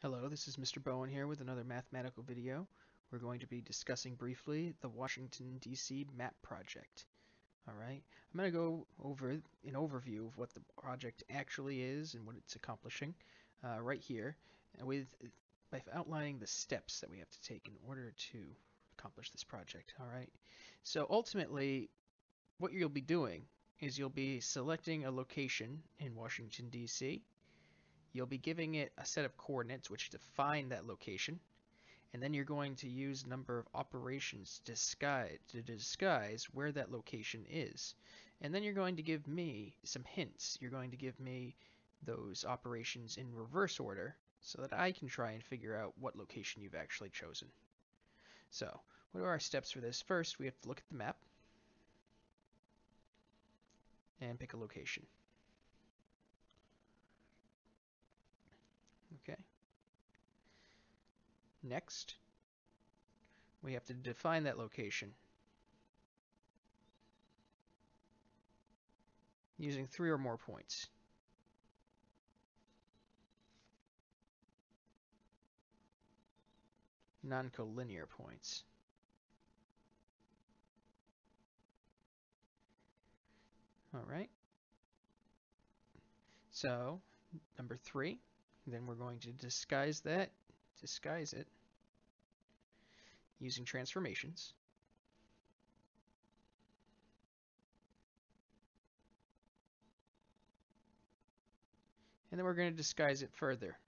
Hello, this is Mr. Bowen here with another mathematical video. We're going to be discussing briefly the Washington, D.C. map project. Alright, I'm going to go over an overview of what the project actually is and what it's accomplishing right here by outlining the steps that we have to take in order to accomplish this project. Alright, so ultimately what you'll be doing is you'll be selecting a location in Washington, D.C. You'll be giving it a set of coordinates which define that location, and then you're going to use a number of operations to disguise where that location is. And then you're going to give me some hints. You're going to give me those operations in reverse order so that I can try and figure out what location you've actually chosen. So, what are our steps for this? First, we have to look at the map and pick a location. Okay. Next, we have to define that location using 3 or more points. Non-collinear points. Alright. So, number 3, then we're going to disguise it using transformations. And then we're going to disguise it further.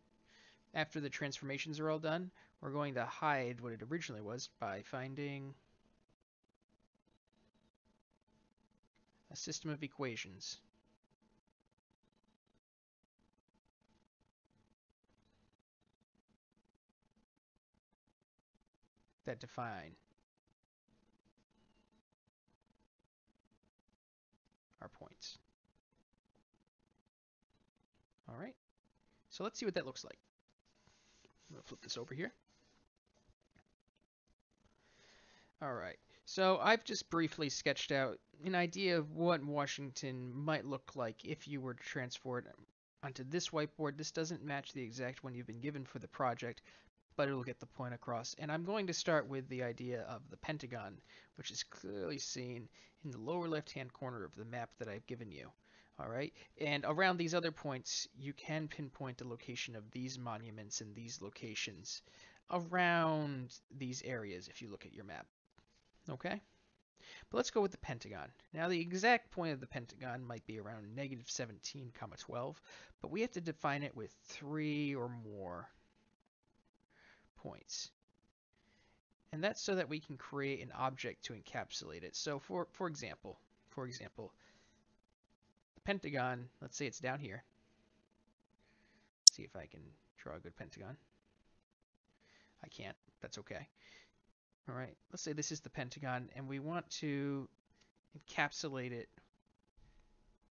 After the transformations are all done, we're going to hide what it originally was by finding a system of equations. That define our points. Alright, so let's see what that looks like. I'm going to flip this over here. Alright, so I've just briefly sketched out an idea of what Washington might look like if you were to transfer it onto this whiteboard. This doesn't match the exact one you've been given for the project, but it'll get the point across. And I'm going to start with the idea of the Pentagon, which is clearly seen in the lower left-hand corner of the map that I've given you. All right, and around these other points, you can pinpoint the location of these monuments and these locations around these areas if you look at your map. Okay, but let's go with the Pentagon. Now, the exact point of the Pentagon might be around -17, 12, but we have to define it with 3 or more points. And that's so that we can create an object to encapsulate it. So for example, the Pentagon, let's say it's down here. Let's see if I can draw a good pentagon. I can't. That's okay. All right. Let's say this is the Pentagon, and we want to encapsulate it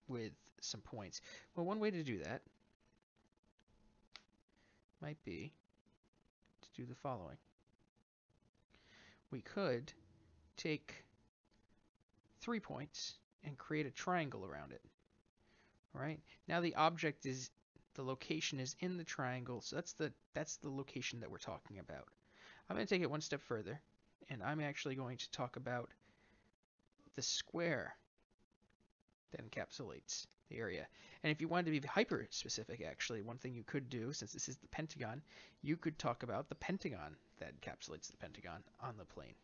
with some points. Well, one way to do that might be to do the following. We could take 3 points and create a triangle around it. All right. Now the location is in the triangle, so that's the location that we're talking about. I'm going to take it one step further, and I'm actually going to talk about the square that encapsulates the area. And if you wanted to be hyper specific, actually, one thing you could do, since this is the Pentagon, you could talk about the Pentagon that encapsulates the Pentagon on the plane.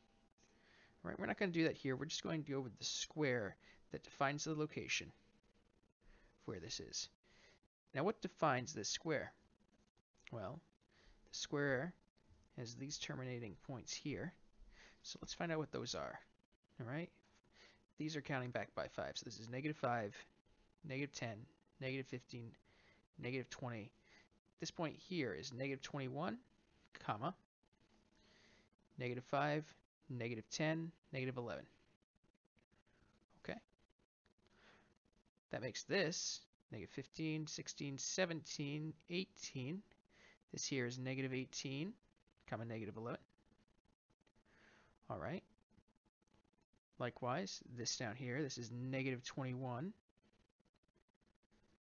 All right, we're not going to do that here. We're just going to go with the square that defines the location of where this is. Now, what defines this square? Well, the square has these terminating points here. So let's find out what those are. All right, these are counting back by 5. So this is -5, -10, -15, -20. This point here is -21, comma, -5, -10, -11. Okay. That makes this -15, 16, 17, 18. This here is -18, comma, -11. All right. Likewise, this down here, this is -21,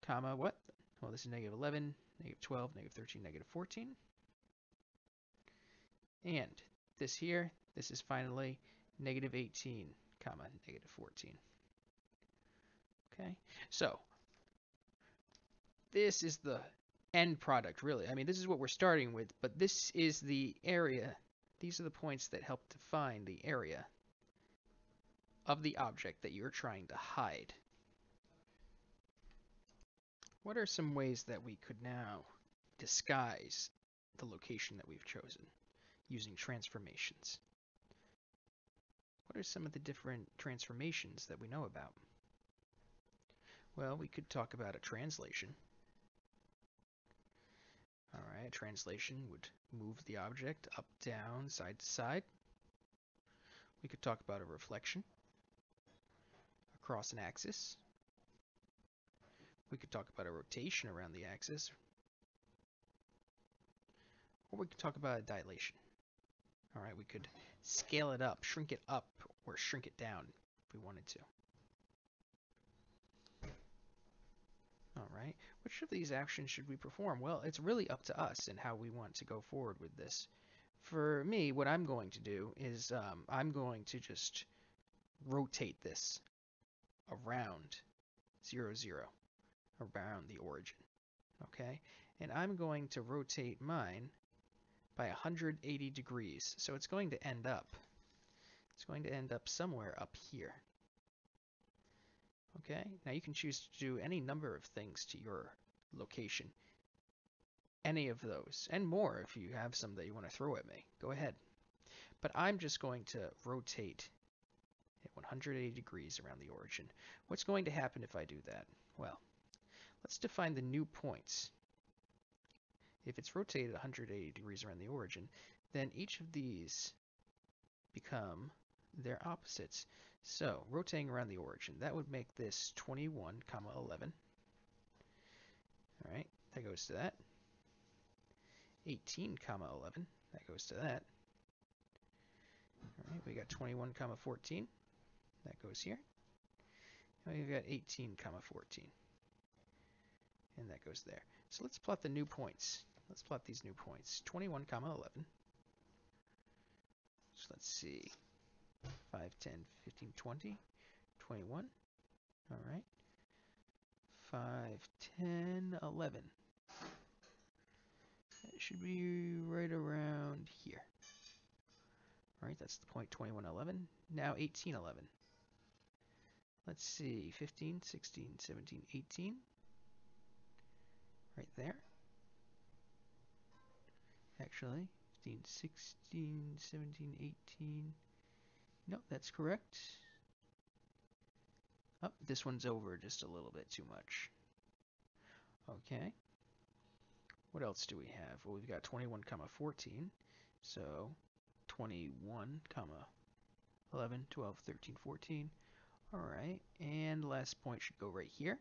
comma, what? Well, this is -11, -12, -13, -14. And this here, this is finally negative 18, comma, negative 14. Okay, so this is the end product, really. I mean, this is what we're starting with, but this is the area. These are the points that help define the area of the object that you're trying to hide. What are some ways that we could now disguise the location that we've chosen using transformations? What are some of the different transformations that we know about? Well, we could talk about a translation. All right, a translation would move the object up, down, side to side. We could talk about a reflection across an axis. We could talk about a rotation around the axis. Or we could talk about a dilation. All right, we could scale it up, shrink it up, or shrink it down if we wanted to. All right, which of these actions should we perform? Well, it's really up to us and how we want to go forward with this. For me, what I'm going to do is I'm going to just rotate this around 0, 0, around the origin. Okay, and I'm going to rotate mine by 180 degrees. So it's going to end up somewhere up here. Okay, now you can choose to do any number of things to your location. Any of those, and more if you have some that you want to throw at me. Go ahead. But I'm just going to rotate at 180 degrees around the origin. What's going to happen if I do that? Well, let's define the new points. If it's rotated 180 degrees around the origin, then each of these become their opposites. So, rotating around the origin, that would make this 21, 11. All right, that goes to that. 18, 11, that goes to that. All right, we got 21, 14, that goes here. And we've got 18, 14, and that goes there. So let's plot the new points. Let's plot these new points. 21, 11. So let's see. 5, 10, 15, 20, 21. All right. 5, 10, 11. That should be right around here. All right, that's the point 21, 11. Now 18, 11. Let's see. 15, 16, 17, 18. Right there. Actually, 15, 16, 17, 18. No, that's correct. Oh, this one's over just a little bit too much. Okay. What else do we have? Well, we've got 21, 14. So 21, 11, 12, 13, 14. All right. And the last point should go right here.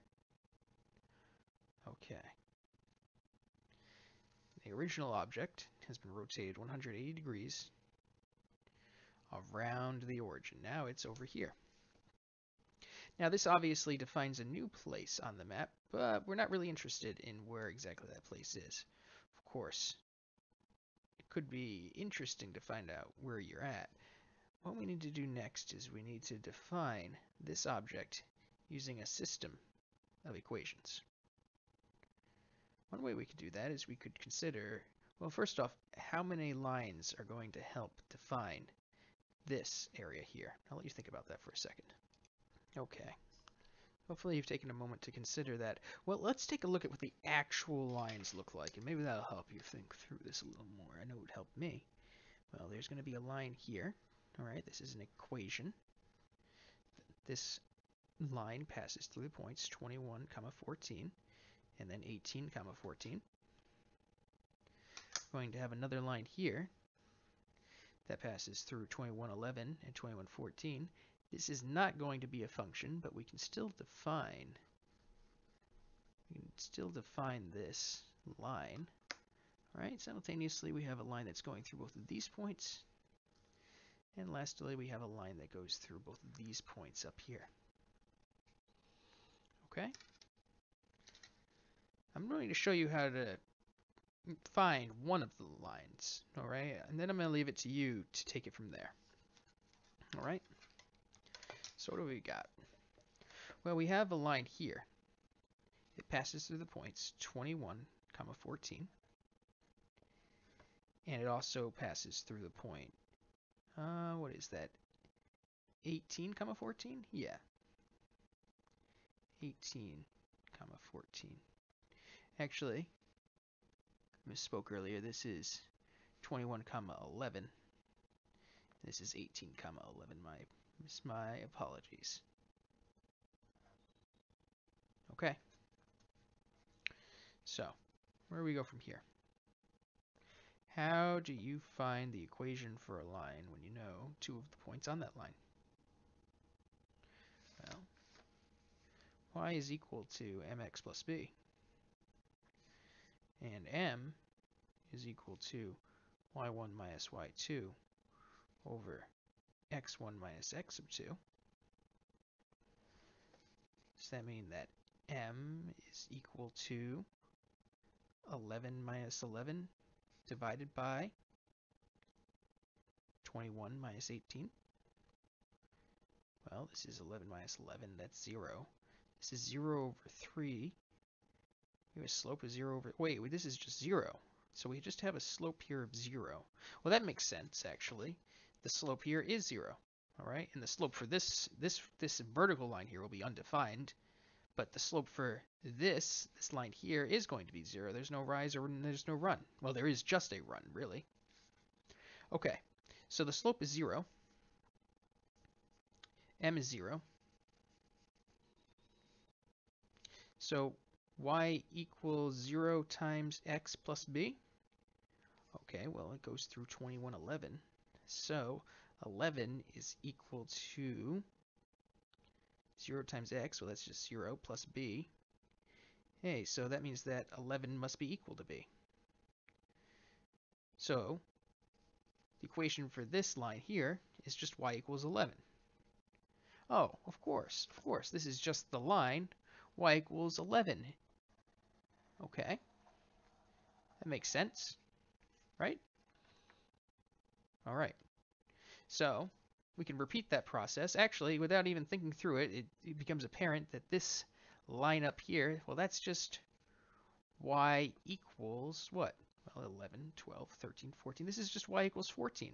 Okay. The original object has been rotated 180 degrees around the origin. Now it's over here. Now this obviously defines a new place on the map, but we're not really interested in where exactly that place is. Of course, it could be interesting to find out where you're at. What we need to do next is we need to define this object using a system of equations. One way we could do that is we could consider, well, first off, how many lines are going to help define this area here. I'll let you think about that for a second. Okay. Hopefully you've taken a moment to consider that. Well, let's take a look at what the actual lines look like, and maybe that'll help you think through this a little more. I know it would help me. Well, there's going to be a line here. All right, this is an equation. This line passes through the points 21, 14, and then 18, 14. We're going to have another line here that passes through 21, 11 and 21, 14. This is not going to be a function, but we can still define this line. All right, simultaneously we have a line that's going through both of these points, and lastly we have a line that goes through both of these points up here. Okay? I'm going to show you how to find one of the lines, all right? And then I'm going to leave it to you to take it from there, all right? So what do we got? Well, we have a line here. It passes through the points 21, 14, and it also passes through the point, what is that, 18, 14? Yeah, 18, 14. Actually, I misspoke earlier. This is 21, 11. This is 18, 11. My apologies. Okay. So, where do we go from here? How do you find the equation for a line when you know two of the points on that line? Well, y is equal to mx plus b, and m is equal to y1 minus y2 over x1 minus x sub 2. Does that mean that m is equal to 11 minus 11 divided by 21 minus 18? Well, this is 11 minus 11, that's 0. This is 0 over 3. We have a slope of 0 over... Wait, this is just 0. So we just have a slope here of 0. Well, that makes sense, actually. The slope here is 0. All right, and the slope for this vertical line here will be undefined, but the slope for this line here is going to be 0. There's no rise or there's no run. Well, there is just a run, really. Okay, so the slope is 0. M is 0. So y equals 0 times x plus b. Okay, well, it goes through 21, 11. So 11 is equal to 0 times x. Well, that's just 0 plus b. Hey, so that means that 11 must be equal to b. So the equation for this line here is just y equals 11. Oh, of course. This is just the line y equals 11. Okay. That makes sense, right? All right. So we can repeat that process. Actually, without even thinking through it, it becomes apparent that this line up here, well, that's just y equals what? Well, 11, 12, 13, 14. This is just y equals 14.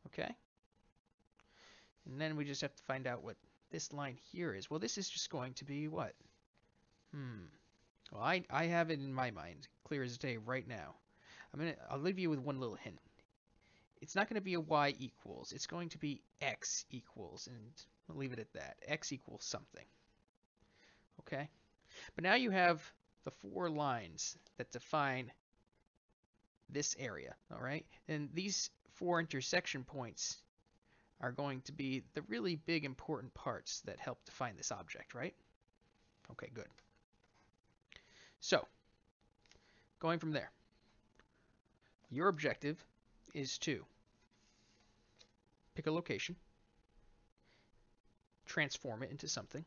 Okay? And then we just have to find out what this line here is. Well, this is just going to be what? Well, I have it in my mind, clear as day right now. I'll leave you with one little hint. It's not going to be a y equals. It's going to be x equals, and I'll leave it at that. X equals something. Okay? But now you have the 4 lines that define this area, all right? And these 4 intersection points are going to be the really big important parts that help define this object, right? Okay, good. So, going from there, your objective is to pick a location, transform it into something,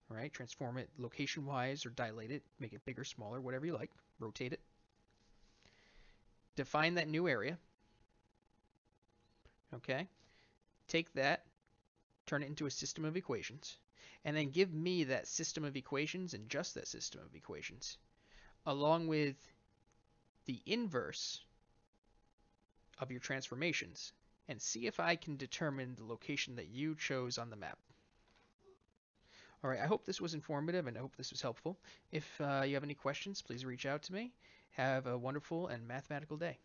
all right? Transform it location-wise or dilate it, make it bigger, smaller, whatever you like, rotate it. Define that new area, okay? Take that, turn it into a system of equations, and then give me that system of equations and just that system of equations, along with the inverse of your transformations, and see if I can determine the location that you chose on the map. All right, I hope this was informative and I hope this was helpful. If you have any questions, please reach out to me. Have a wonderful and mathematical day.